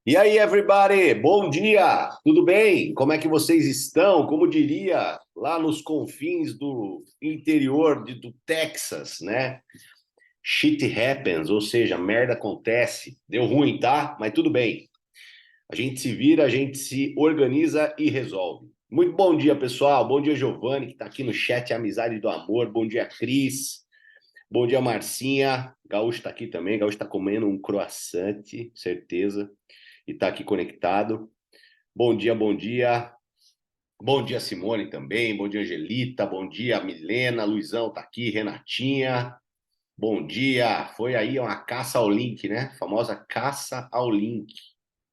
E aí, everybody? Bom dia! Tudo bem? Como é que vocês estão? Como diria lá nos confins do interior do Texas, né? Shit happens, ou seja, merda acontece. Deu ruim, tá? Mas tudo bem. A gente se vira, a gente se organiza e resolve. Muito bom dia, pessoal. Bom dia, Giovanni, que está aqui no chat Amizade do Amor. Bom dia, Cris. Bom dia, Marcinha. Gaúcho está aqui também. Gaúcho está comendo um croissant, certeza. E está aqui conectado. Bom dia, bom dia. Bom dia, Simone também. Bom dia, Angelita. Bom dia, Milena. Luizão tá aqui. Renatinha. Bom dia. Foi aí uma caça ao link, né? A famosa caça ao link,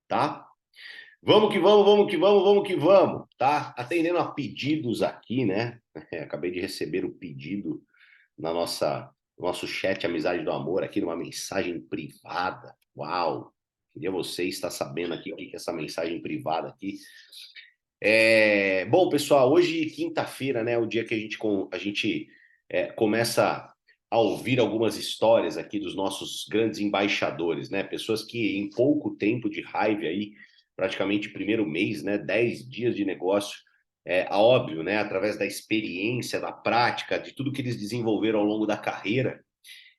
tá? Vamos que vamos, vamos que vamos, vamos que vamos, tá? Atendendo a pedidos aqui, né? Acabei de receber o pedido na nosso chat Amizade do Amor aqui, numa mensagem privada. Uau! Queria você estar sabendo aqui o que é essa mensagem privada aqui. Bom, pessoal, hoje, quinta-feira, né, o dia que a gente começa a ouvir algumas histórias aqui dos nossos grandes embaixadores, né, pessoas que em pouco tempo de raiva aí, praticamente primeiro mês, né, 10 dias de negócio, óbvio, né, através da experiência, da prática, de tudo que eles desenvolveram ao longo da carreira,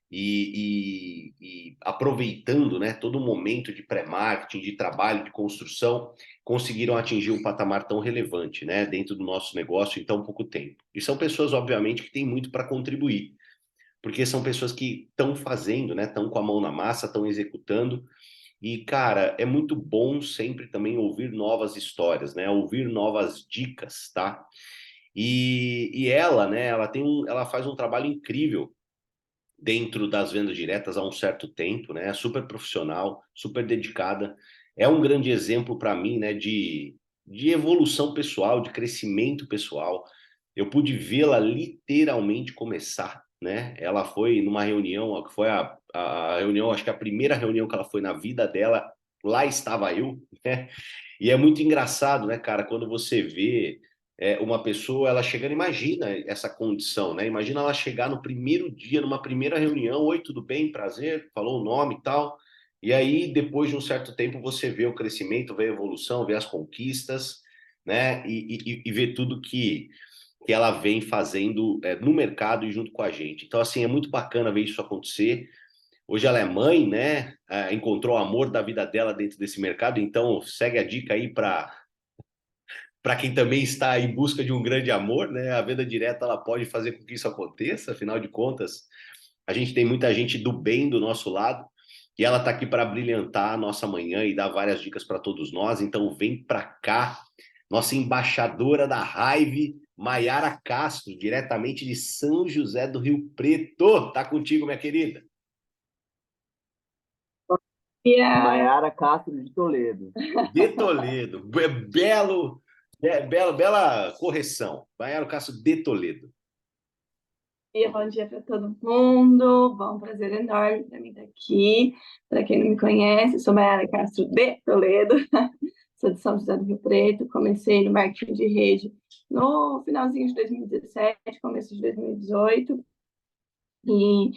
e aproveitando, né, todo o momento de pré-marketing, de trabalho, de construção, conseguiram atingir um patamar tão relevante, né, dentro do nosso negócio em tão pouco tempo. E são pessoas, obviamente, que têm muito para contribuir, porque são pessoas que estão fazendo, né, estão com a mão na massa, estão executando. E, cara, é muito bom sempre também ouvir novas histórias, né, ouvir novas dicas, tá? E ela, né, ela faz um trabalho incrível dentro das vendas diretas há um certo tempo, né? Super profissional, super dedicada. É um grande exemplo para mim, né? De evolução pessoal, de crescimento pessoal. Eu pude vê-la literalmente começar, né? Ela foi numa reunião, que foi a reunião, acho que a primeira reunião que ela foi na vida dela, lá estava eu, né? E é muito engraçado, né, cara, quando você vê uma pessoa, ela chegando, imagina essa condição, né? Imagina ela chegar no primeiro dia, numa primeira reunião, oi, tudo bem, prazer, falou o nome e tal, e aí, depois de um certo tempo, você vê o crescimento, vê a evolução, vê as conquistas, né? E vê tudo que ela vem fazendo no mercado e junto com a gente. Então, assim, é muito bacana ver isso acontecer. Hoje ela é mãe, né? Encontrou o amor da vida dela dentro desse mercado, então segue a dica aí para quem também está em busca de um grande amor, né? A venda direta ela pode fazer com que isso aconteça, afinal de contas, a gente tem muita gente do bem do nosso lado e ela está aqui para brilhantar a nossa manhã e dar várias dicas para todos nós. Então vem para cá, nossa embaixadora da raiva, Maiara Castro, diretamente de São José do Rio Preto. Tá contigo, minha querida. Maiara Castro de Toledo. De Toledo. Bela correção. Maiara Castro de Toledo. Bom dia para todo mundo. Bom, prazer enorme para mim estar aqui. Para quem não me conhece, sou Maiara Castro de Toledo, sou de São José do Rio Preto. Comecei no marketing de rede no finalzinho de 2017, começo de 2018. E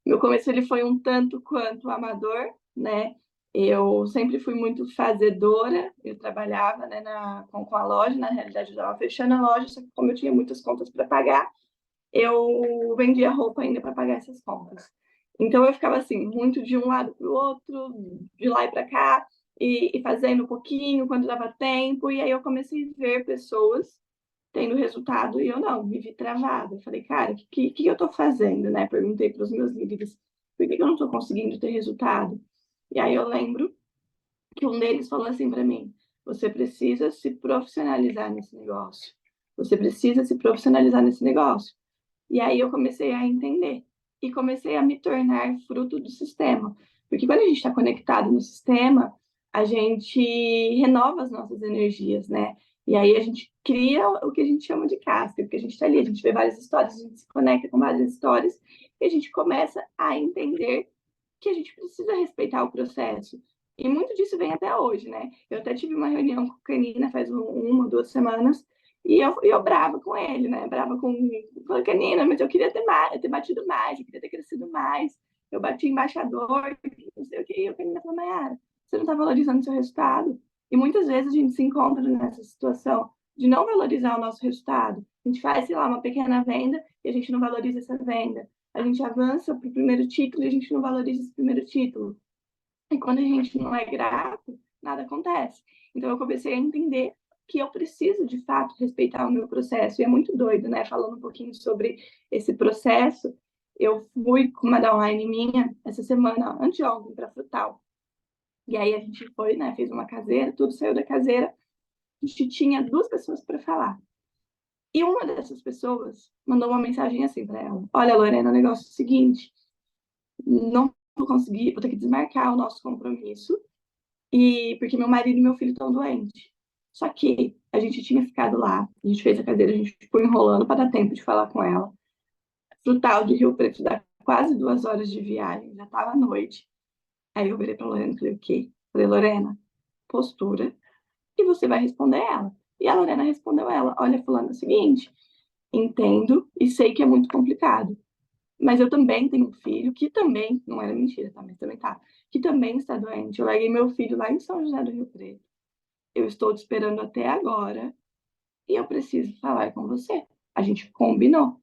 meu começo ele foi um tanto quanto amador, né? Eu sempre fui muito fazedora. Eu trabalhava, né, com a loja, na realidade eu estava fechando a loja, só que como eu tinha muitas contas para pagar, eu vendia roupa ainda para pagar essas contas. Então eu ficava assim, muito de um lado para o outro, de lá e para cá, e fazendo um pouquinho quando dava tempo. E aí eu comecei a ver pessoas tendo resultado e eu não, me vi travada. Eu falei, cara, o que eu estou fazendo, né? Perguntei para os meus líderes, por que eu não estou conseguindo ter resultado? E aí eu lembro que um deles falou assim para mim, você precisa se profissionalizar nesse negócio. Você precisa se profissionalizar nesse negócio. E aí eu comecei a entender e comecei a me tornar fruto do sistema. Porque quando a gente está conectado no sistema, a gente renova as nossas energias, né? E aí a gente cria o que a gente chama de casca, porque a gente está ali, a gente vê várias histórias, a gente se conecta com várias histórias e a gente começa a entender que a gente precisa respeitar o processo. E muito disso vem até hoje, né? Eu até tive uma reunião com o Canina faz uma, 2 semanas, e eu brava com ele, né? Brava com a Canina, mas eu queria ter mais, ter batido mais, eu queria ter crescido mais. Eu bati embaixador, não sei o que, e o Canina falou, Mayara, você não está valorizando o seu resultado. E muitas vezes a gente se encontra nessa situação de não valorizar o nosso resultado. A gente faz, sei lá, uma pequena venda e a gente não valoriza essa venda. A gente avança para o primeiro título e a gente não valoriza esse primeiro título. E quando a gente não é grato, nada acontece. Então eu comecei a entender que eu preciso, de fato, respeitar o meu processo. E é muito doido, né? Falando um pouquinho sobre esse processo, eu fui com uma downline minha essa semana, anteontem, para Frutal. E aí a gente foi, né? Fez uma caseira, tudo saiu da caseira. A gente tinha 2 pessoas para falar. E uma dessas pessoas mandou uma mensagem assim para ela: Olha, Lorena, o negócio é o seguinte, não vou conseguir, vou ter que desmarcar o nosso compromisso, e porque meu marido e meu filho estão doentes. Só que a gente tinha ficado lá, a gente fez a cadeira, a gente ficou enrolando para dar tempo de falar com ela. Frutal de Rio Preto dá quase 2 horas de viagem, já estava à noite. Aí eu virei para Lorena e falei: O quê? Falei: Lorena, postura, e você vai responder ela. E a Lorena respondeu ela: Olha, fulano, é o seguinte, entendo e sei que é muito complicado, mas eu também tenho um filho que também, não era mentira, tá? Mas também tá, que também está doente. Eu larguei meu filho lá em São José do Rio Preto. Eu estou te esperando até agora e eu preciso falar com você. A gente combinou.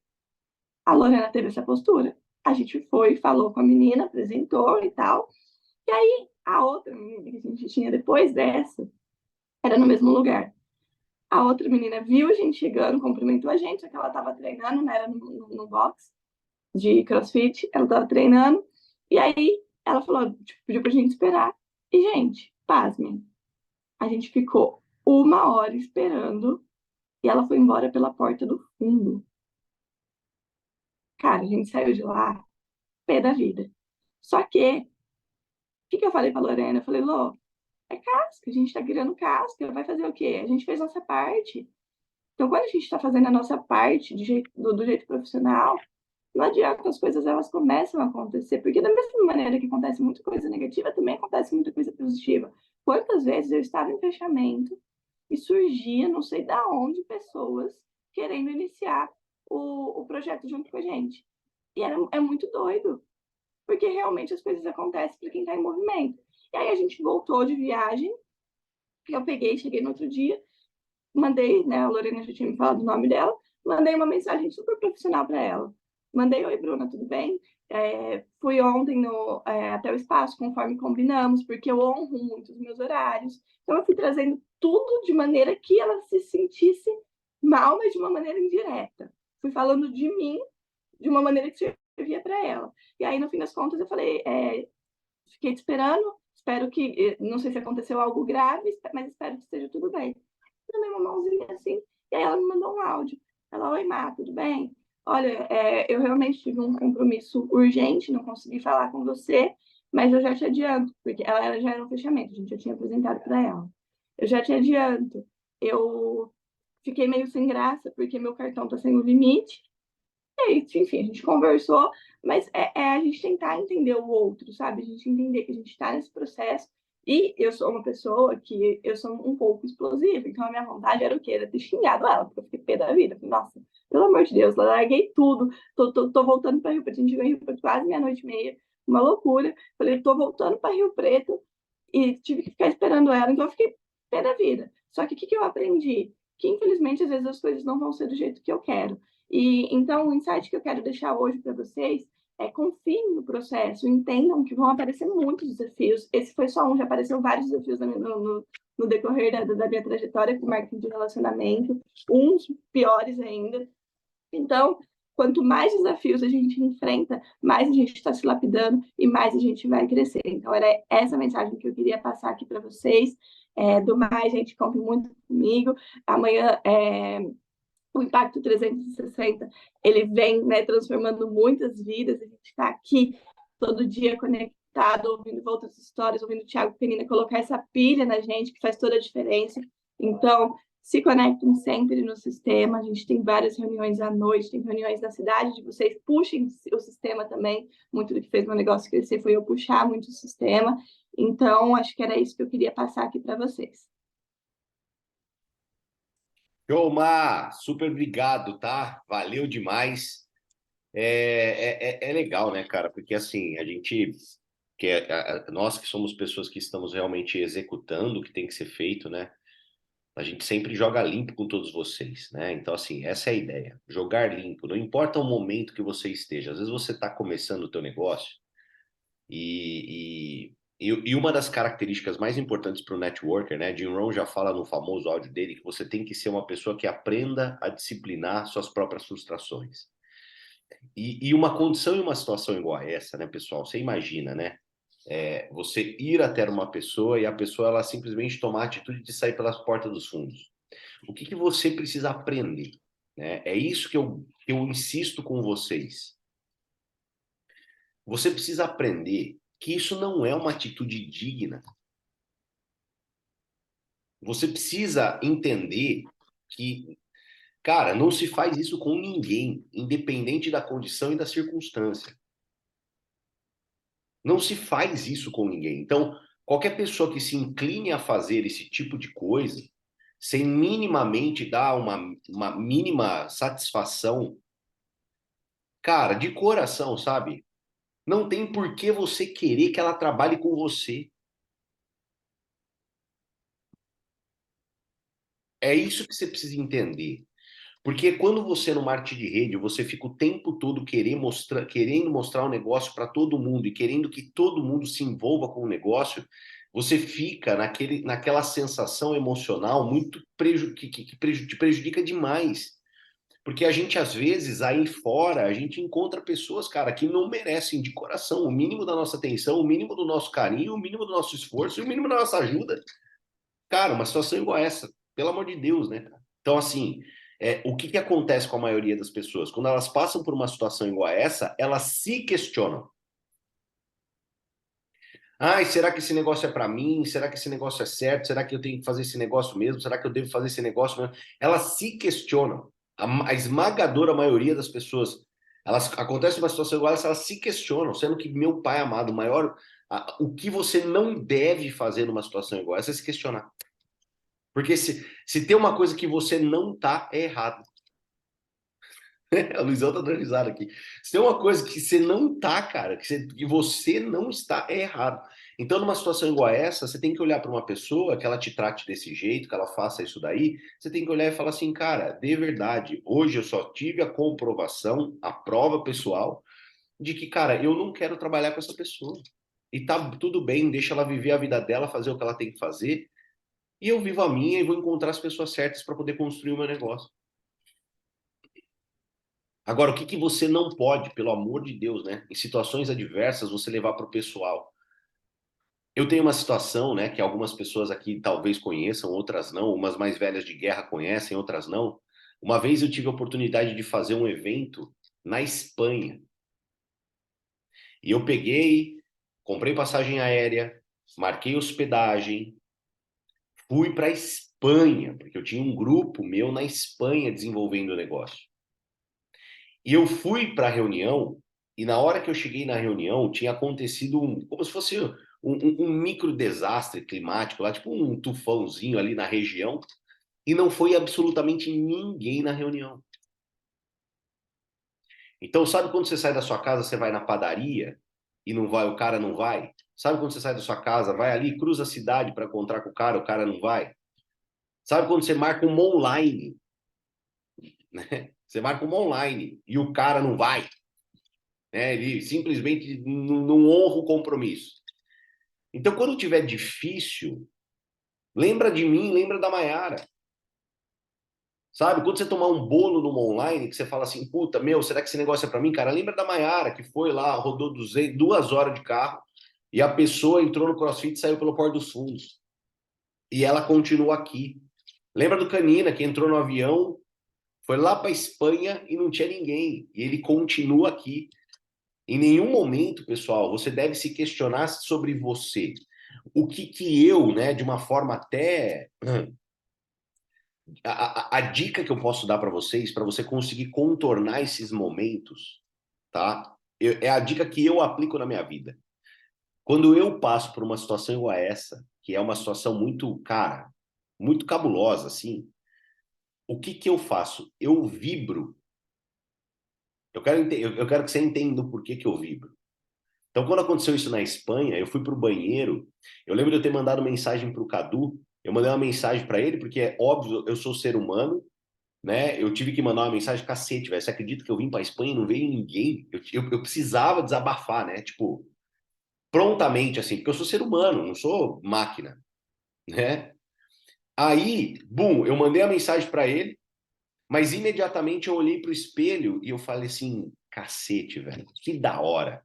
A Lorena teve essa postura. A gente foi, falou com a menina, apresentou e tal. E aí, a outra menina que a gente tinha depois dessa, era no mesmo lugar. A outra menina viu a gente chegando, cumprimentou a gente, só que ela estava treinando, né? Era no box de CrossFit, ela estava treinando. E aí, ela falou, tipo, pediu pra gente esperar. E, gente, pasmem, a gente ficou 1 hora esperando e ela foi embora pela porta do fundo. Cara, a gente saiu de lá, pé da vida. Só que, o que eu falei pra Lorena? Eu falei: Lô, é casca, a gente tá criando casca, vai fazer o quê? A gente fez nossa parte. Então, quando a gente está fazendo a nossa parte do jeito profissional, não adianta, as coisas elas começam a acontecer, porque da mesma maneira que acontece muita coisa negativa, também acontece muita coisa positiva. Quantas vezes eu estava em fechamento e surgia, não sei da onde, pessoas querendo iniciar o projeto junto com a gente. E é muito doido, porque realmente as coisas acontecem para quem está em movimento. E aí a gente voltou de viagem, eu peguei, cheguei no outro dia, mandei, né, a Lorena já tinha me falado o nome dela, mandei uma mensagem super profissional para ela. Mandei: Oi, Bruna, tudo bem? Fui ontem até o espaço, conforme combinamos, porque eu honro muito os meus horários. Então, eu fui trazendo tudo de maneira que ela se sentisse mal, mas de uma maneira indireta. Fui falando de mim de uma maneira que servia para ela. E aí, no fim das contas, eu falei: fiquei te esperando, espero que, não sei se aconteceu algo grave, mas espero que esteja tudo bem. Mandei uma mãozinha assim, e aí ela me mandou um áudio. Ela: Oi, Má, tudo bem? Olha, eu realmente tive um compromisso urgente, não consegui falar com você, mas eu já te adianto, porque ela já era um fechamento, a gente já tinha apresentado para ela. Eu já te adianto, eu fiquei meio sem graça, porque meu cartão está sem o limite, e aí, enfim, a gente conversou, mas é a gente tentar entender o outro, sabe? A gente entender que a gente está nesse processo. E eu sou uma pessoa que eu sou um pouco explosiva, então a minha vontade era o quê? Era ter xingado ela, porque eu fiquei pé da vida. Falei: Nossa, pelo amor de Deus, larguei tudo, tô voltando para Rio Preto, a gente veio Rio Preto quase meia-noite e meia, uma loucura. Falei: Tô voltando para Rio Preto e tive que ficar esperando ela, então eu fiquei pé da vida. Só que o que eu aprendi? Que infelizmente às vezes as coisas não vão ser do jeito que eu quero. E então o insight que eu quero deixar hoje para vocês é: confiem no processo, entendam que vão aparecer muitos desafios. Esse foi só um, já apareceu vários desafios no decorrer da minha trajetória com marketing de relacionamento, uns piores ainda. Então, quanto mais desafios a gente enfrenta, mais a gente está se lapidando e mais a gente vai crescer. Então, era essa mensagem que eu queria passar aqui para vocês. Do mais, gente, conte muito comigo. Amanhã, o Impacto 360, ele vem, né, transformando muitas vidas. A gente está aqui todo dia conectado, ouvindo outras histórias, ouvindo o Thiago Penina colocar essa pilha na gente, que faz toda a diferença. Então, se conectem sempre no sistema. A gente tem várias reuniões à noite, tem reuniões na cidade de vocês. Puxem o sistema também. Muito do que fez meu negócio crescer foi eu puxar muito o sistema. Então, acho que era isso que eu queria passar aqui para vocês. Show, Mar, super obrigado, tá? Valeu demais. É legal, né, cara? Porque assim, a gente que nós que somos pessoas que estamos realmente executando o que tem que ser feito, né? A gente sempre joga limpo com todos vocês, né? Então, assim, essa é a ideia. Jogar limpo. Não importa o momento que você esteja. Às vezes você está começando o teu negócio e uma das características mais importantes para o networker, né? Jim Rohn já fala no famoso áudio dele que você tem que ser uma pessoa que aprenda a disciplinar suas próprias frustrações. E uma condição e uma situação igual a essa, né, pessoal? Você imagina, né? Você ir até uma pessoa e a pessoa ela simplesmente tomar a atitude de sair pelas portas dos fundos. O que você precisa aprender? Né? É isso que eu insisto com vocês. Você precisa aprender que isso não é uma atitude digna. Você precisa entender que, cara, não se faz isso com ninguém, independente da condição e da circunstância. Não se faz isso com ninguém. Então, qualquer pessoa que se incline a fazer esse tipo de coisa, sem minimamente dar uma mínima satisfação, cara, de coração, sabe? Não tem por que você querer que ela trabalhe com você. É isso que você precisa entender. Porque quando você no marketing de rede, você fica o tempo todo querendo mostrar o negócio para todo mundo e querendo que todo mundo se envolva com o negócio, você fica naquela sensação emocional muito te prejudica demais. Porque a gente, às vezes, aí fora, a gente encontra pessoas, cara, que não merecem de coração o mínimo da nossa atenção, o mínimo do nosso carinho, o mínimo do nosso esforço e o mínimo da nossa ajuda. Cara, uma situação igual essa, pelo amor de Deus, né, cara? Então, assim, o que acontece com a maioria das pessoas? Quando elas passam por uma situação igual a essa, elas se questionam. Ai, será que esse negócio é para mim? Será que esse negócio é certo? Será que eu tenho que fazer esse negócio mesmo? Será que eu devo fazer esse negócio mesmo? Elas se questionam. A esmagadora maioria das pessoas, elas acontece uma situação igual essa, elas se questionam, sendo que meu pai amado, o que você não deve fazer numa situação igual essa é se questionar. Porque se tem uma coisa que você não tá, é errado. A Luizão tá dando risada aqui. Se tem uma coisa que você não tá, cara, que você não está, é errado. Então, numa situação igual a essa, você tem que olhar para uma pessoa que ela te trate desse jeito, que ela faça isso daí. Você tem que olhar e falar assim, cara, de verdade, hoje eu só tive a comprovação, a prova pessoal, de que, cara, eu não quero trabalhar com essa pessoa. E tá tudo bem, deixa ela viver a vida dela, fazer o que ela tem que fazer. E eu vivo a minha e vou encontrar as pessoas certas para poder construir o meu negócio. Agora, o que você não pode, pelo amor de Deus, né? Em situações adversas, você levar para o pessoal. Eu tenho uma situação, né, que algumas pessoas aqui talvez conheçam, outras não, umas mais velhas de guerra conhecem, outras não. Uma vez eu tive a oportunidade de fazer um evento na Espanha. E eu peguei, comprei passagem aérea, marquei hospedagem, fui para a Espanha, porque eu tinha um grupo meu na Espanha desenvolvendo o negócio. E eu fui para a reunião, e na hora que eu cheguei na reunião, tinha acontecido como se fosse um micro desastre climático, lá, tipo um tufãozinho ali na região, e não foi absolutamente ninguém na reunião. Então, sabe quando você sai da sua casa, você vai na padaria e não vai, o cara não vai? Sabe quando você sai da sua casa, vai ali, cruza a cidade para encontrar com o cara não vai? Sabe quando você marca uma online, né? Você marca uma online e o cara não vai? Né? Ele simplesmente não honra o compromisso. Então, quando tiver difícil, lembra de mim, lembra da Maiara. Sabe? Quando você tomar um bolo numa online, que você fala assim, puta, meu, será que esse negócio é para mim? Cara, lembra da Maiara, que foi lá, rodou 2 horas de carro, e a pessoa entrou no CrossFit e saiu pelo Porto dos Fundos. E ela continua aqui. Lembra do Canina, que entrou no avião, foi lá para Espanha e não tinha ninguém. E ele continua aqui. Em nenhum momento, pessoal, você deve se questionar sobre você. O que eu, né, de uma forma até... A dica que eu posso dar para vocês, para você conseguir contornar esses momentos, tá? É a dica que eu aplico na minha vida. Quando eu passo por uma situação igual a essa, que é uma situação muito, cara, muito cabulosa, assim, o que eu faço? Eu vibro. Eu quero que você entenda o porquê que eu vibro. Então, quando aconteceu isso na Espanha, eu fui para o banheiro, eu lembro de eu ter mandado mensagem para o Cadu, eu mandei uma mensagem para ele, porque é óbvio, eu sou ser humano, né? Eu tive que mandar uma mensagem, cacete, velho, você acredita que eu vim para Espanha e não veio ninguém? Eu precisava desabafar, né? Tipo, prontamente, assim, porque eu sou ser humano, não sou máquina, né? Aí, bum, eu mandei a mensagem para ele, mas imediatamente eu olhei para o espelho e eu falei assim, cacete, velho, que da hora.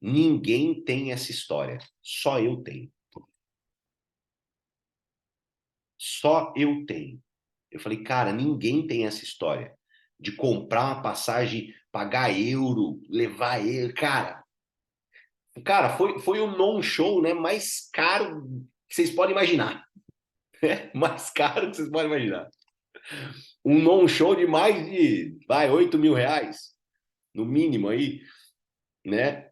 Ninguém tem essa história, só eu tenho. Só eu tenho. Eu falei, cara, ninguém tem essa história de comprar uma passagem, pagar euro, levar euro. Cara, foi o non-show, né, mais caro que vocês podem imaginar. Mais caro que vocês podem imaginar. Um non-show de mais de, vai, 8 mil reais, no mínimo aí, né?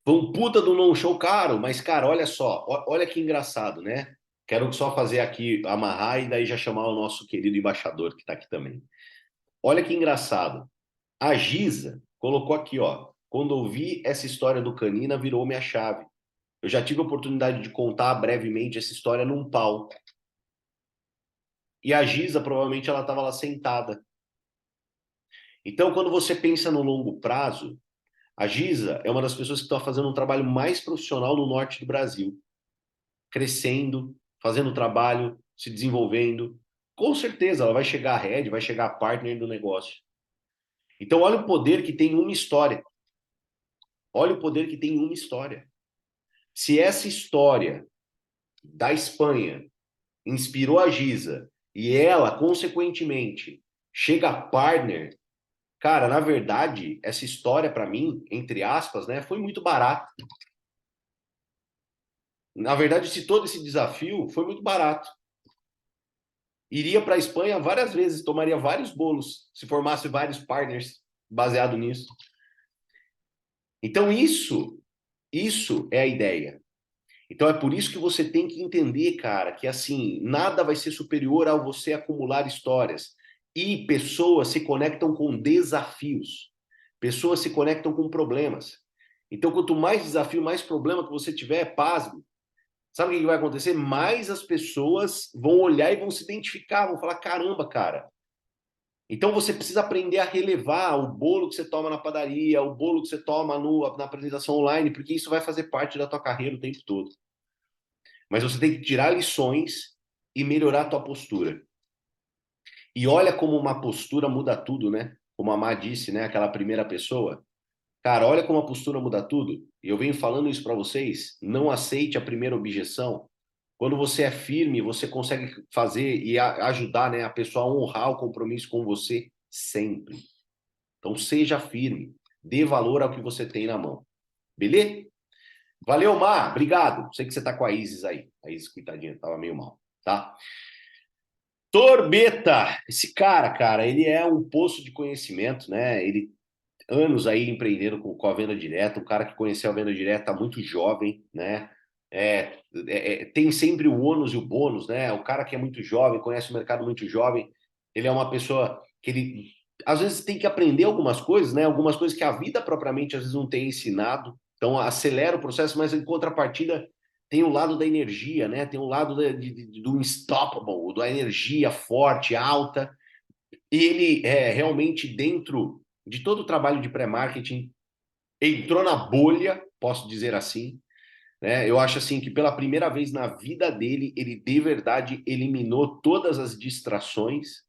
Foi um puta do non-show caro, mas, cara, olha só, olha que engraçado, né? Quero só fazer aqui, amarrar e daí já chamar o nosso querido embaixador que está aqui também. Olha que engraçado. A Giza colocou aqui, ó. Quando ouvi essa história do Canina, virou minha chave. Eu já tive a oportunidade de contar brevemente essa história num palco. E a Giza, provavelmente, ela estava lá sentada. Então, quando você pensa no longo prazo, a Giza é uma das pessoas que está fazendo um trabalho mais profissional no norte do Brasil. Crescendo, fazendo trabalho, se desenvolvendo. Com certeza, ela vai chegar a head, vai chegar a partner do negócio. Então, olha o poder que tem uma história. Olha o poder que tem uma história. Se essa história da Espanha inspirou a Giza e ela, consequentemente, chega a partner, cara, na verdade, essa história para mim, entre aspas, né, foi muito barata. Na verdade, se todo esse desafio foi muito barato. Iria para a Espanha várias vezes, tomaria vários bolos, se formasse vários partners baseado nisso. Então, isso é a ideia. Então, é por isso que você tem que entender, cara, que assim, nada vai ser superior ao você acumular histórias. E pessoas se conectam com desafios. Pessoas se conectam com problemas. Então, quanto mais desafio, mais problema que você tiver, pasme. Sabe o que vai acontecer? Mais as pessoas vão olhar e vão se identificar, vão falar: caramba, cara. Então você precisa aprender a relevar o bolo que você toma na padaria, o bolo que você toma na apresentação online, porque isso vai fazer parte da tua carreira o tempo todo. Mas você tem que tirar lições e melhorar a tua postura. E olha como uma postura muda tudo, né? Como a Má disse, né? Aquela primeira pessoa. Cara, olha como a postura muda tudo. E eu venho falando isso para vocês. Não aceite a primeira objeção. Quando você é firme, você consegue fazer e ajudar, né, a pessoa a honrar o compromisso com você sempre. Então, seja firme. Dê valor ao que você tem na mão. Beleza? Valeu, Mar. Obrigado. Sei que você tá com a Isis aí. A Isis, coitadinha, tava meio mal, tá? Torbeta. Esse cara, ele é um poço de conhecimento, né? Ele anos aí empreendendo com a venda direta, um cara que conheceu a venda direta muito jovem, né? Tem sempre o ônus e o bônus, né? O cara que é muito jovem, conhece o mercado muito jovem, ele é uma pessoa que ele às vezes tem que aprender algumas coisas, né? Algumas coisas que a vida propriamente às vezes não tem ensinado, então acelera o processo, mas em contrapartida tem o lado da energia, né? Tem o lado do unstoppable, da energia forte, alta, e ele é realmente dentro de todo o trabalho de pré-marketing, entrou na bolha, posso dizer assim, né? Eu acho assim que pela primeira vez na vida dele, ele de verdade eliminou todas as distrações,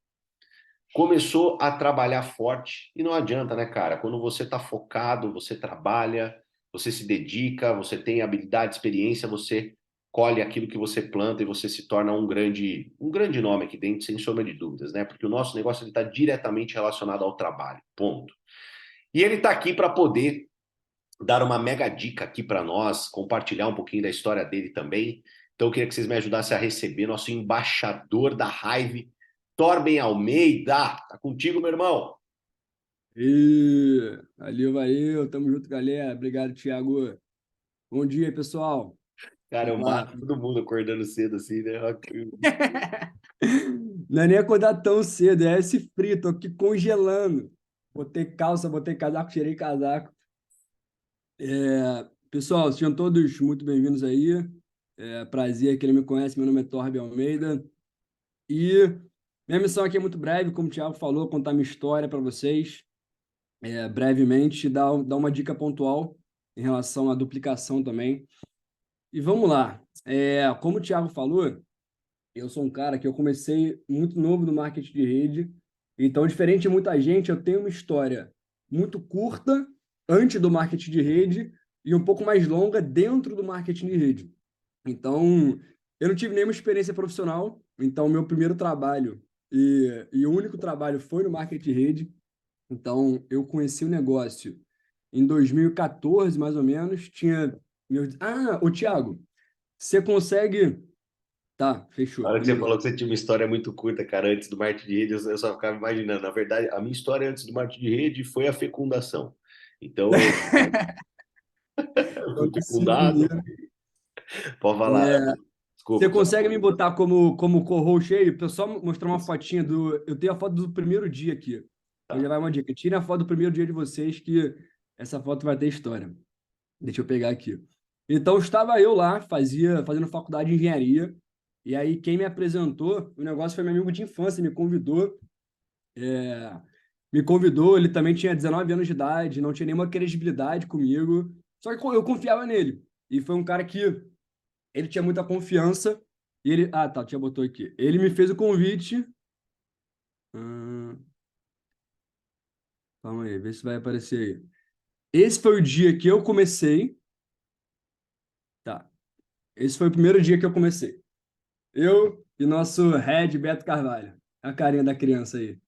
começou a trabalhar forte, e não adianta, né, cara? Quando você está focado, você trabalha, você se dedica, você tem habilidade, experiência, você colhe aquilo que você planta e você se torna um grande nome aqui dentro, sem sombra de dúvidas, né? Porque o nosso negócio está diretamente relacionado ao trabalho, ponto. E ele está aqui para poder dar uma mega dica aqui para nós, compartilhar um pouquinho da história dele também. Então eu queria que vocês me ajudassem a receber nosso embaixador da Hive, Torben Almeida. Tá contigo, meu irmão? Valeu, valeu. Tamo junto, galera. Obrigado, Thiago. Bom dia, pessoal. Cara, eu Vamos lá. mato todo mundo acordando cedo assim, né? Não é nem acordar tão cedo, é esse frio. Tô aqui congelando. Botei calça, botei casaco, tirei casaco. Pessoal, sejam todos muito bem-vindos aí. Prazer, quem não me conhece, meu nome é Torbe Almeida. E minha missão aqui é muito breve, como o Thiago falou, contar minha história para vocês, brevemente, dar uma dica pontual em relação à duplicação também. E vamos lá. Como o Thiago falou, eu sou um cara que eu comecei muito novo no marketing de rede, então, diferente de muita gente, eu tenho uma história muito curta antes do marketing de rede e um pouco mais longa dentro do marketing de rede. Então, eu não tive nenhuma experiência profissional, então, meu primeiro trabalho e o único trabalho foi no marketing de rede. Então, eu conheci o negócio em 2014, mais ou menos. Ô Thiago, você consegue. Tá, Na fechou, hora que você beleza. falou que você tinha uma história muito curta, cara, antes do marketing de rede, eu só ficava imaginando. Na verdade, a minha história antes do marketing de rede foi a fecundação. Então, eu fui Vamos fecundado. seguir. Pode falar. Você Desculpa. consegue me botar como co-host aí? Pra eu só mostrar uma fotinha do. Eu tenho a foto do primeiro dia aqui. Então já vai uma dica. Tire a foto do primeiro dia de vocês, que essa foto vai ter história. Deixa eu pegar aqui. Então estava eu lá, fazendo faculdade de engenharia. E aí, quem me apresentou, o negócio foi meu amigo de infância, me convidou. é, Me convidou, ele também tinha 19 anos de idade, não tinha nenhuma credibilidade comigo. Só que eu confiava nele. E foi um cara que ele tinha muita confiança e ele. Ah, tá, tinha botou aqui. Ele me fez o convite. Hum, Calma aí, vê se vai aparecer aí. Esse foi o dia que eu comecei. Tá. Esse foi o primeiro dia que eu comecei. Eu e nosso head Beto Carvalho. A carinha da criança aí.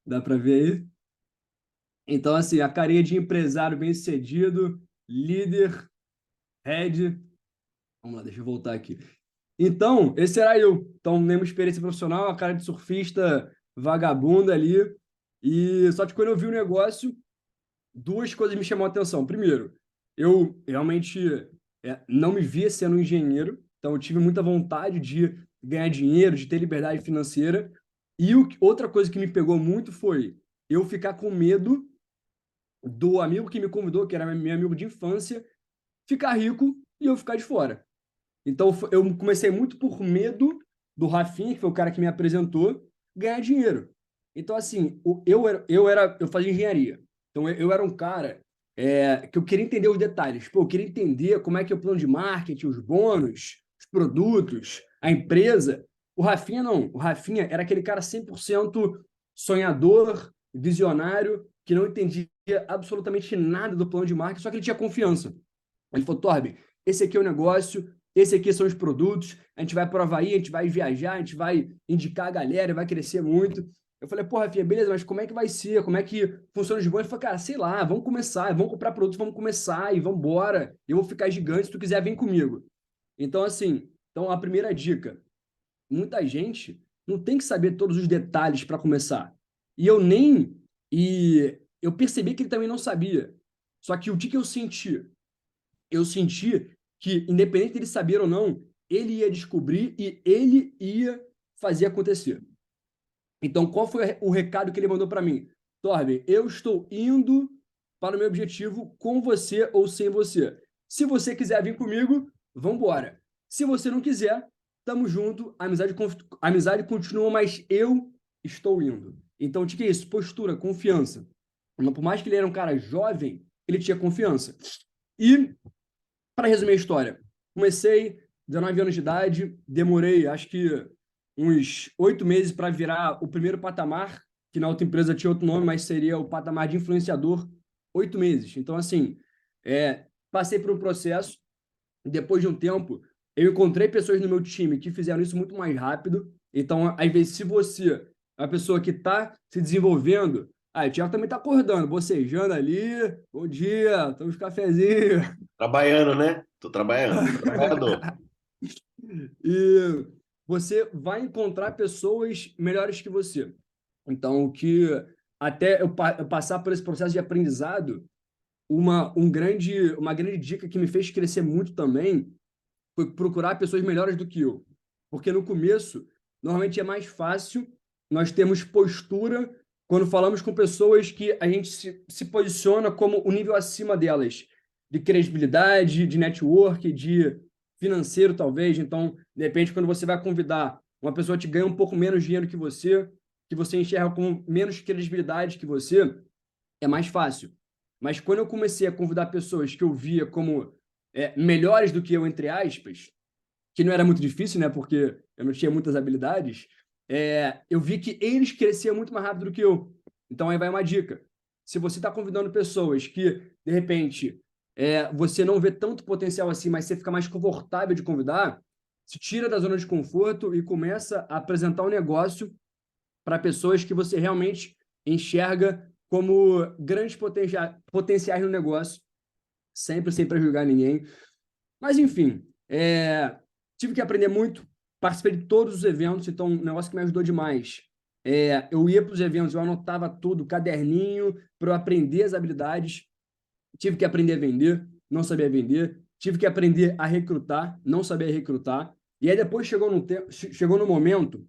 Dá pra ver aí? Então, assim, a carinha de empresário bem-sucedido, líder, head. Vamos lá, deixa eu voltar aqui. Então, esse era eu. Então, nenhuma experiência profissional, a cara de surfista vagabunda ali. E só que quando eu vi o negócio, duas coisas me chamou a atenção. Primeiro, eu realmente não me via sendo um engenheiro, então eu tive muita vontade de ganhar dinheiro, de ter liberdade financeira. E outra coisa que me pegou muito foi eu ficar com medo do amigo que me convidou, que era meu amigo de infância, ficar rico e eu ficar de fora. Então, eu comecei muito por medo do Rafinha, que foi o cara que me apresentou, ganhar dinheiro. Então, assim, eu fazia engenharia. Então, eu era um cara que eu queria entender os detalhes. Pô, eu queria entender como é que é o plano de marketing, os bônus, os produtos, a empresa. O Rafinha, não. O Rafinha era aquele cara 100% sonhador, visionário, que não entendia absolutamente nada do plano de marketing, só que ele tinha confiança. Ele falou, Torben, esse aqui é o negócio, esse aqui são os produtos, a gente vai para o Havaí, a gente vai viajar, a gente vai indicar a galera, vai crescer muito. Eu falei, porra, Rafinha, beleza, mas como é que vai ser? Como é que funciona os bons? Ele falou, cara, sei lá, vamos começar, vamos comprar produtos, vamos começar e vamos embora. Eu vou ficar gigante, se tu quiser, vem comigo. Então, assim, a primeira dica, muita gente não tem que saber todos os detalhes para começar. E eu nem... E eu percebi que ele também não sabia. Só que o que eu senti? Eu senti que, independente dele saber ou não, ele ia descobrir e ele ia fazer acontecer. Então, qual foi o recado que ele mandou para mim? Torben, eu estou indo para o meu objetivo com você ou sem você. Se você quiser vir comigo, vamos embora. Se você não quiser, tamo junto, a amizade continua, mas eu estou indo. Então, o que é isso? Postura, confiança. Por mais que ele era um cara jovem, ele tinha confiança. E para resumir a história, comecei 19 anos de idade, demorei acho que uns 8 meses para virar o primeiro patamar, que na outra empresa tinha outro nome, mas seria o patamar de influenciador, 8 meses. Então, assim, passei por um processo, depois de um tempo, eu encontrei pessoas no meu time que fizeram isso muito mais rápido. Então, às vezes, se você é uma pessoa que está se desenvolvendo, o Thiago também está acordando, bocejando ali, bom dia, estamos cafezinho. Trabalhando, né? Tô trabalhando, tô trabalhador. E você vai encontrar pessoas melhores que você. Então, o que até eu passar por esse processo de aprendizado, uma grande dica que me fez crescer muito também foi procurar pessoas melhores do que eu. Porque no começo, normalmente é mais fácil nós termos postura quando falamos com pessoas que a gente se posiciona como o nível acima delas, de credibilidade, de network, de financeiro, talvez. Então, de repente, quando você vai convidar uma pessoa que ganha um pouco menos dinheiro que você enxerga como menos credibilidade que você, é mais fácil. Mas quando eu comecei a convidar pessoas que eu via como melhores do que eu, entre aspas, que não era muito difícil, né? Porque eu não tinha muitas habilidades, eu vi que eles cresciam muito mais rápido do que eu. Então, aí vai uma dica. Se você está convidando pessoas que, de repente, você não vê tanto potencial assim, mas você fica mais confortável de convidar, se tira da zona de conforto e começa a apresentar um negócio para pessoas que você realmente enxerga como grandes potenciais no negócio, sempre sem prejudicar ninguém. Mas, enfim, tive que aprender muito, participei de todos os eventos, então um negócio que me ajudou demais. Eu ia para os eventos, eu anotava tudo, caderninho, para eu aprender as habilidades. Tive que aprender a vender, não sabia vender. Tive que aprender a recrutar, não sabia recrutar. E aí depois chegou no momento,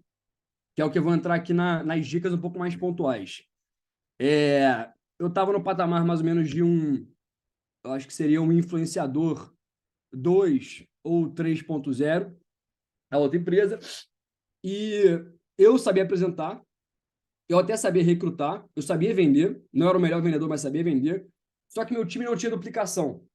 que é o que eu vou entrar aqui nas dicas um pouco mais pontuais. Eu estava no patamar mais ou menos de eu acho que seria um influenciador 2 ou 3.0, a outra empresa, e eu sabia apresentar, eu até sabia recrutar, eu sabia vender, não era o melhor vendedor, mas sabia vender, só que meu time não tinha duplicação.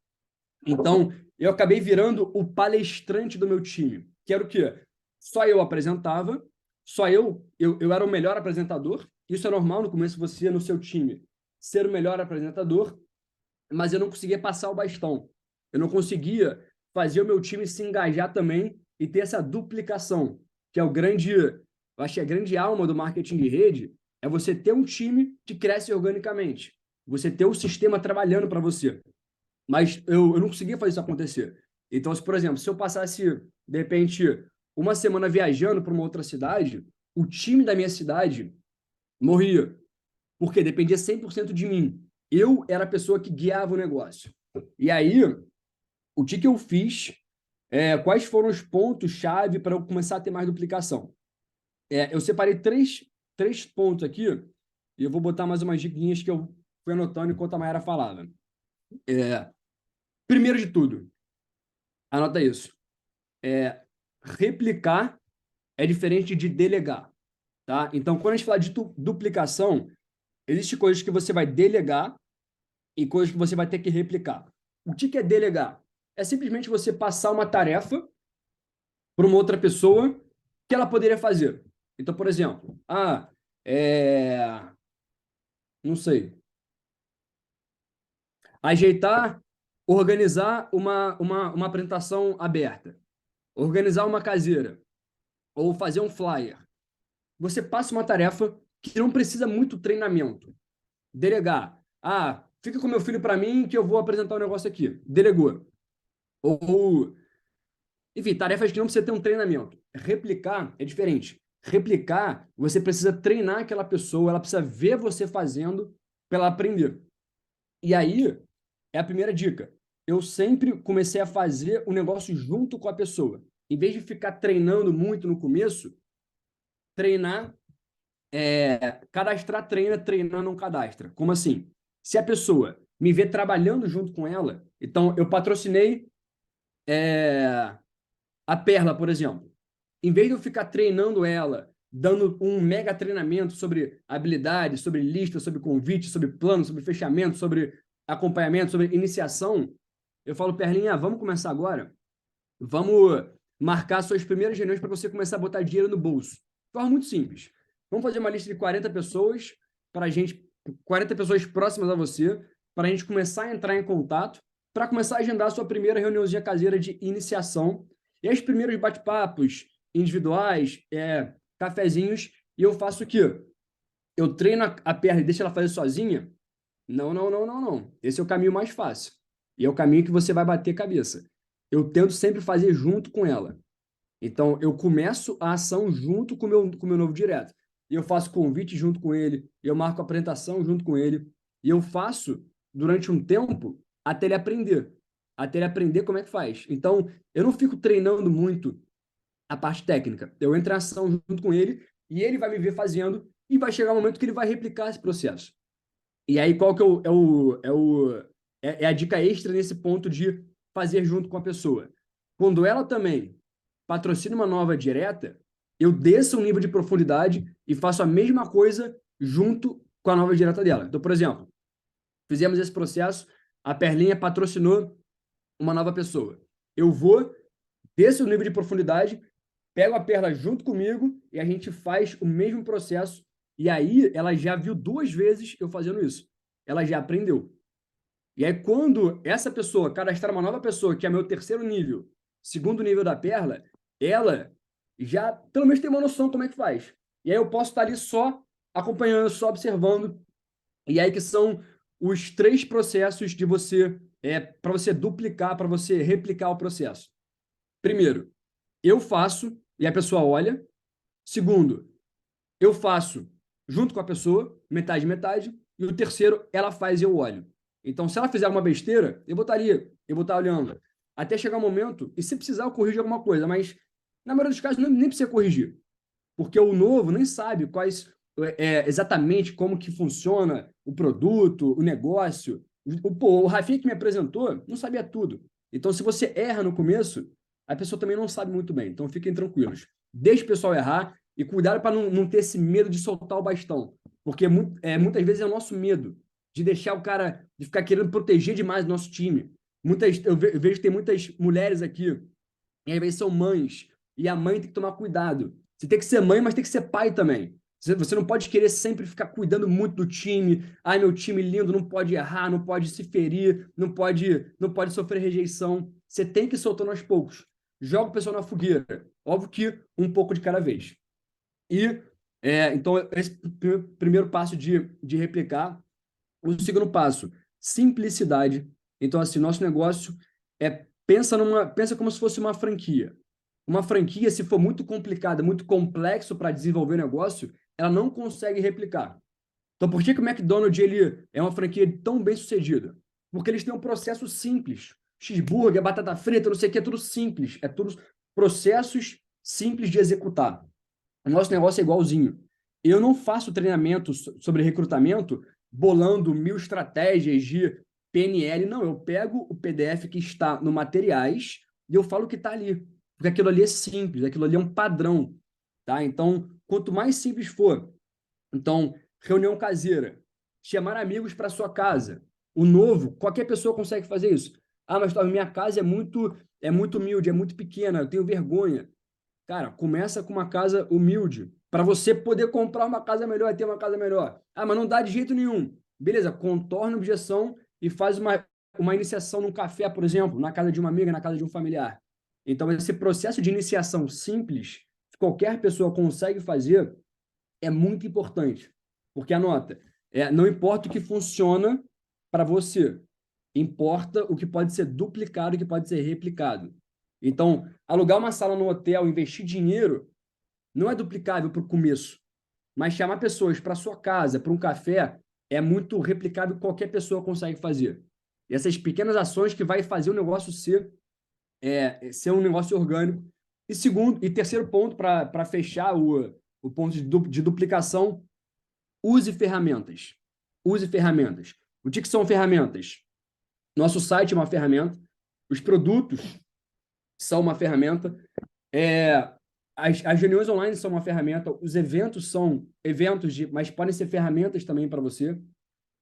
Então, eu acabei virando o palestrante do meu time, que era o quê? Só eu apresentava, só eu era o melhor apresentador, isso é normal no começo você, no seu time, ser o melhor apresentador, mas eu não conseguia passar o bastão. Eu não conseguia fazer o meu time se engajar também e ter essa duplicação, que é eu acho que a grande alma do marketing de rede é você ter um time que cresce organicamente, você ter o sistema trabalhando para você. Mas eu não conseguia fazer isso acontecer. Então, por exemplo, se eu passasse, de repente, uma semana viajando para uma outra cidade, o time da minha cidade morria, porque dependia 100% de mim. Eu era a pessoa que guiava o negócio. E aí, o que eu fiz? Quais foram os pontos-chave para eu começar a ter mais duplicação? Eu separei três pontos aqui, e eu vou botar mais umas diquinhas que eu fui anotando enquanto a Mayara falava. Primeiro de tudo, anota isso. Replicar é diferente de delegar, tá? Então, quando a gente fala de duplicação, existem coisas que você vai delegar e coisas que você vai ter que replicar. O que é delegar? É simplesmente você passar uma tarefa para uma outra pessoa que ela poderia fazer. Então, por exemplo, não sei, ajeitar, organizar uma apresentação aberta, organizar uma caseira ou fazer um flyer. Você passa uma tarefa que não precisa muito treinamento. Delegar. Fica com meu filho para mim que eu vou apresentar um negócio aqui. Delegou. Enfim, tarefas que não precisa ter um treinamento. Replicar é diferente. Replicar, você precisa treinar aquela pessoa, ela precisa ver você fazendo para ela aprender. E aí, é a primeira dica. Eu sempre comecei a fazer o negócio junto com a pessoa. Em vez de ficar treinando muito no começo, treinar, cadastrar treina, treinar não cadastra. Como assim? Se a pessoa me vê trabalhando junto com ela, então eu patrocinei a Perla, por exemplo. Em vez de eu ficar treinando ela, dando um mega treinamento sobre habilidades, sobre lista, sobre convite, sobre plano, sobre fechamento, sobre acompanhamento, sobre iniciação, eu falo, Perlinha, vamos começar agora? Vamos marcar suas primeiras reuniões para você começar a botar dinheiro no bolso. De forma muito simples. Vamos fazer uma lista de 40 pessoas para a gente, 40 pessoas próximas a você, para a gente começar a entrar em contato, para começar a agendar a sua primeira reuniãozinha caseira de iniciação. E os primeiros bate-papos individuais, cafezinhos, e eu faço o quê? Eu treino a perna e deixo ela fazer sozinha? Não. Esse é o caminho mais fácil. E é o caminho que você vai bater cabeça. Eu tento sempre fazer junto com ela. Então, eu começo a ação junto com o meu novo direto. E eu faço convite junto com ele, eu marco a apresentação junto com ele, e eu faço durante um tempo até ele aprender como é que faz. Então, eu não fico treinando muito a parte técnica. Eu entro em ação junto com ele e ele vai me ver fazendo e vai chegar um momento que ele vai replicar esse processo. E aí, qual que é a dica extra nesse ponto de fazer junto com a pessoa? Quando ela também patrocina uma nova direta, eu desço um nível de profundidade e faço a mesma coisa junto com a nova direta dela. Então, por exemplo, fizemos esse processo, a Perlinha patrocinou uma nova pessoa. Eu vou, desço o nível de profundidade, pego a Perla junto comigo e a gente faz o mesmo processo. E aí ela já viu 2 vezes eu fazendo isso. Ela já aprendeu. E aí quando essa pessoa cadastrar uma nova pessoa, que é meu 3º nível, 2º nível da Perla, ela já pelo menos tem uma noção como é que faz. E aí eu posso estar ali só acompanhando, só observando. E aí que são os 3 processos de você, para você duplicar, para você replicar o processo. Primeiro, eu faço e a pessoa olha. Segundo, eu faço junto com a pessoa, metade, metade. E o terceiro, ela faz e eu olho. Então, se ela fizer alguma besteira, eu vou estar ali, eu vou estar olhando. Até chegar um momento, e se precisar, eu corrijo alguma coisa. Mas, na maioria dos casos, nem precisa corrigir. Porque o novo nem sabe exatamente como que funciona o produto, o negócio. O Rafinha que me apresentou não sabia tudo. Então, se você erra no começo, a pessoa também não sabe muito bem. Então, fiquem tranquilos. Deixe o pessoal errar e cuidado para não ter esse medo de soltar o bastão. Porque muitas vezes é o nosso medo de deixar o cara, de ficar querendo proteger demais o nosso time. Eu vejo que tem muitas mulheres aqui, e às vezes são mães, e a mãe tem que tomar cuidado. Você tem que ser mãe, mas tem que ser pai também. Você não pode querer sempre ficar cuidando muito do time. Ai, meu time lindo, não pode errar, não pode se ferir, não pode sofrer rejeição. Você tem que ir soltando aos poucos. Joga o pessoal na fogueira. Óbvio que um pouco de cada vez. E, então, esse primeiro passo de replicar. O segundo passo, simplicidade. Então, assim, nosso negócio pensa como se fosse uma franquia. Uma franquia, se for muito complicada, muito complexo para desenvolver negócio, ela não consegue replicar. Então, por que o McDonald's ele é uma franquia tão bem sucedida? Porque eles têm um processo simples. Cheeseburger, batata frita, não sei o que, é tudo simples. É tudo processos simples de executar. O nosso negócio é igualzinho. Eu não faço treinamento sobre recrutamento bolando 1000 estratégias de PNL. Não, eu pego o PDF que está no materiais e eu falo o que está ali. Porque aquilo ali é simples, aquilo ali é um padrão. Tá? Então, quanto mais simples for, então, reunião caseira, chamar amigos para sua casa. O novo, qualquer pessoa consegue fazer isso. Ah, mas minha casa é muito humilde, é muito pequena, eu tenho vergonha. Cara, começa com uma casa humilde, para você poder comprar uma casa melhor e ter uma casa melhor. Ah, mas não dá de jeito nenhum. Beleza, contorna a objeção e faz uma iniciação num café, por exemplo, na casa de uma amiga, na casa de um familiar. Então, esse processo de iniciação simples, que qualquer pessoa consegue fazer, é muito importante. Porque, anota, não importa o que funciona para você, importa o que pode ser duplicado, o que pode ser replicado. Então, alugar uma sala no hotel, investir dinheiro, não é duplicável para o começo. Mas chamar pessoas para sua casa, para um café, é muito replicável, qualquer pessoa consegue fazer. E essas pequenas ações que vai fazer o negócio ser um negócio orgânico. E terceiro ponto, para fechar o ponto de duplicação, use ferramentas. Use ferramentas. O que são ferramentas? Nosso site é uma ferramenta, os produtos são uma ferramenta, as reuniões online são uma ferramenta, os eventos são eventos, mas podem ser ferramentas também para você.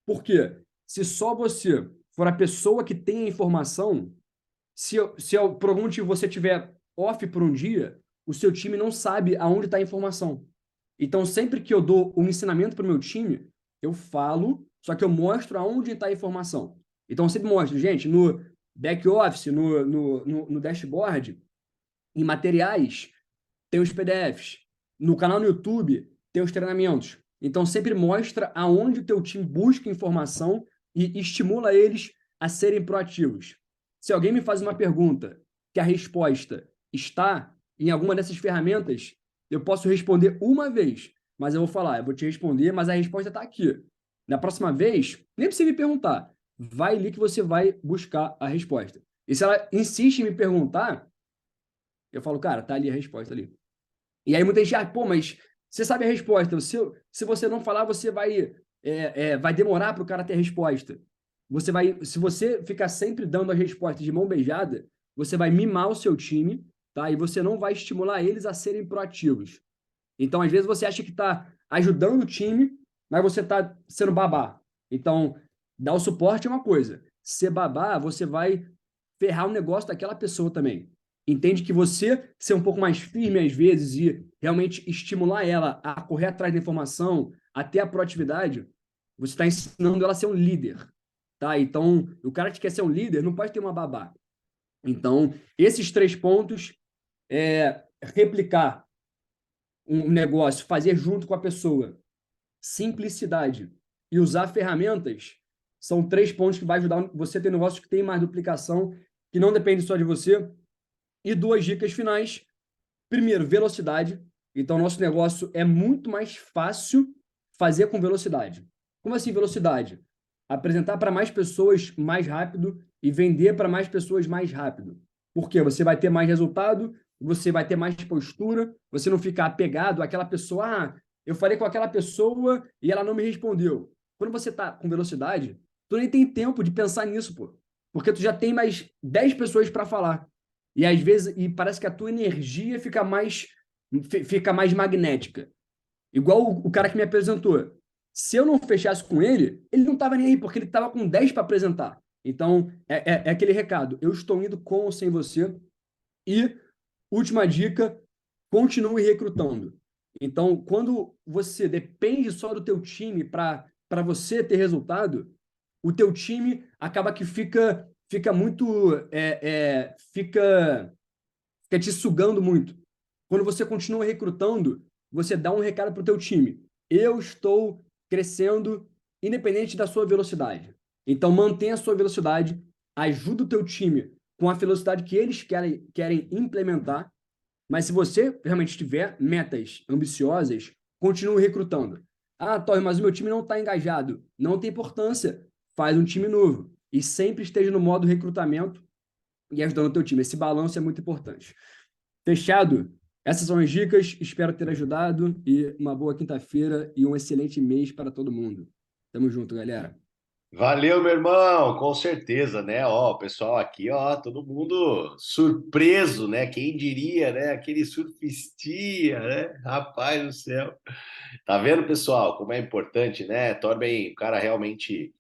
Por quê? Se só você for a pessoa que tem a informação, se por algum motivo você tiver off por um dia, o seu time não sabe aonde está a informação. Então, sempre que eu dou um ensinamento para o meu time, eu falo, só que eu mostro aonde está a informação. Então, eu sempre mostro, gente, no back-office, no dashboard, em materiais, tem os PDFs. No canal no YouTube, tem os treinamentos. Então, sempre mostra aonde o teu time busca informação e estimula eles a serem proativos. Se alguém me faz uma pergunta que a resposta está em alguma dessas ferramentas, eu posso responder uma vez, mas eu vou te responder, mas a resposta está aqui. Na próxima vez, nem precisa me perguntar. Vai ali que você vai buscar a resposta. E se ela insiste em me perguntar, eu falo, cara, tá ali a resposta ali. E aí muita gente, mas Você sabe a resposta. Se você não falar, você vai demorar para o cara ter a resposta. Se você ficar sempre dando as respostas de mão beijada, você vai mimar o seu time, tá? E você não vai estimular eles a serem proativos. Então, às vezes, você acha que está ajudando o time, mas você está sendo babá. Então, dar o suporte é uma coisa. Ser babá, você vai ferrar o negócio daquela pessoa também. Entende que você ser um pouco mais firme às vezes e realmente estimular ela a correr atrás da informação, a ter a proatividade, você está ensinando ela a ser um líder, tá? Então, o cara que quer ser um líder não pode ter uma babá. Então, esses 3 pontos, replicar um negócio, fazer junto com a pessoa, simplicidade e usar ferramentas, são 3 pontos que vai ajudar você a ter negócios que tem mais duplicação, que não depende só de você. E 2 dicas finais. Primeiro, velocidade. Então, nosso negócio é muito mais fácil fazer com velocidade. Como assim velocidade? Apresentar para mais pessoas mais rápido e vender para mais pessoas mais rápido. Por quê? Você vai ter mais resultado, você vai ter mais postura, você não fica apegado àquela pessoa. Ah, eu falei com aquela pessoa e ela não me respondeu. Quando você está com velocidade, tu nem tem tempo de pensar nisso, pô. Porque tu já tem mais 10 pessoas para falar. E às vezes, parece que a tua energia fica mais magnética. Igual o cara que me apresentou. Se eu não fechasse com ele, ele não estava nem aí, porque ele estava com 10 para apresentar. Então, é aquele recado. Eu estou indo com ou sem você. E, última dica, continue recrutando. Então, quando você depende só do teu time para você ter resultado, o teu time acaba que fica muito... fica te sugando muito. Quando você continua recrutando, você dá um recado para o teu time. Eu estou crescendo independente da sua velocidade. Então, mantenha a sua velocidade, ajuda o teu time com a velocidade que eles querem implementar, mas se você realmente tiver metas ambiciosas, continue recrutando. Ah, Torre, mas o meu time não está engajado. Não tem importância. Faz um time novo. E sempre esteja no modo recrutamento e ajudando o teu time. Esse balanço é muito importante. Fechado? Essas são as dicas. Espero ter ajudado. E uma boa quinta-feira e um excelente mês para todo mundo. Tamo junto, galera. Valeu, meu irmão, com certeza, né? Ó, o pessoal aqui, ó, todo mundo surpreso, né? Quem diria, né? Aquele surfistinha, né? Rapaz do céu. Tá vendo, pessoal, como é importante, né? Torben, o cara realmente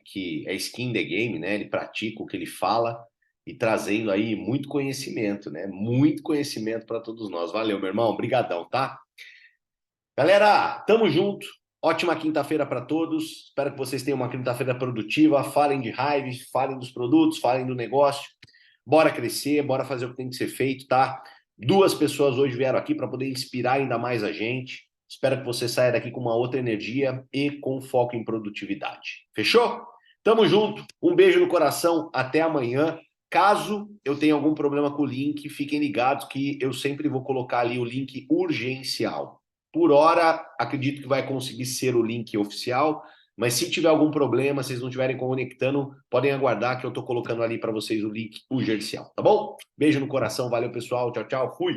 que é skin the game, né? Ele pratica o que ele fala e trazendo aí muito conhecimento, né? Muito conhecimento para todos nós. Valeu, meu irmão, brigadão, tá? Galera, tamo junto. Ótima quinta-feira para todos. Espero que vocês tenham uma quinta-feira produtiva. Falem de Hive, falem dos produtos, falem do negócio. Bora crescer, bora fazer o que tem que ser feito, tá? 2 pessoas hoje vieram aqui para poder inspirar ainda mais a gente. Espero que você saia daqui com uma outra energia e com foco em produtividade. Fechou? Tamo junto. Um beijo no coração. Até amanhã. Caso eu tenha algum problema com o link, fiquem ligados que eu sempre vou colocar ali o link urgencial. Por hora, acredito que vai conseguir ser o link oficial, mas se tiver algum problema, vocês não estiverem conectando, podem aguardar que eu estou colocando ali para vocês o link urgencial, tá bom? Beijo no coração, valeu pessoal, tchau, tchau, fui!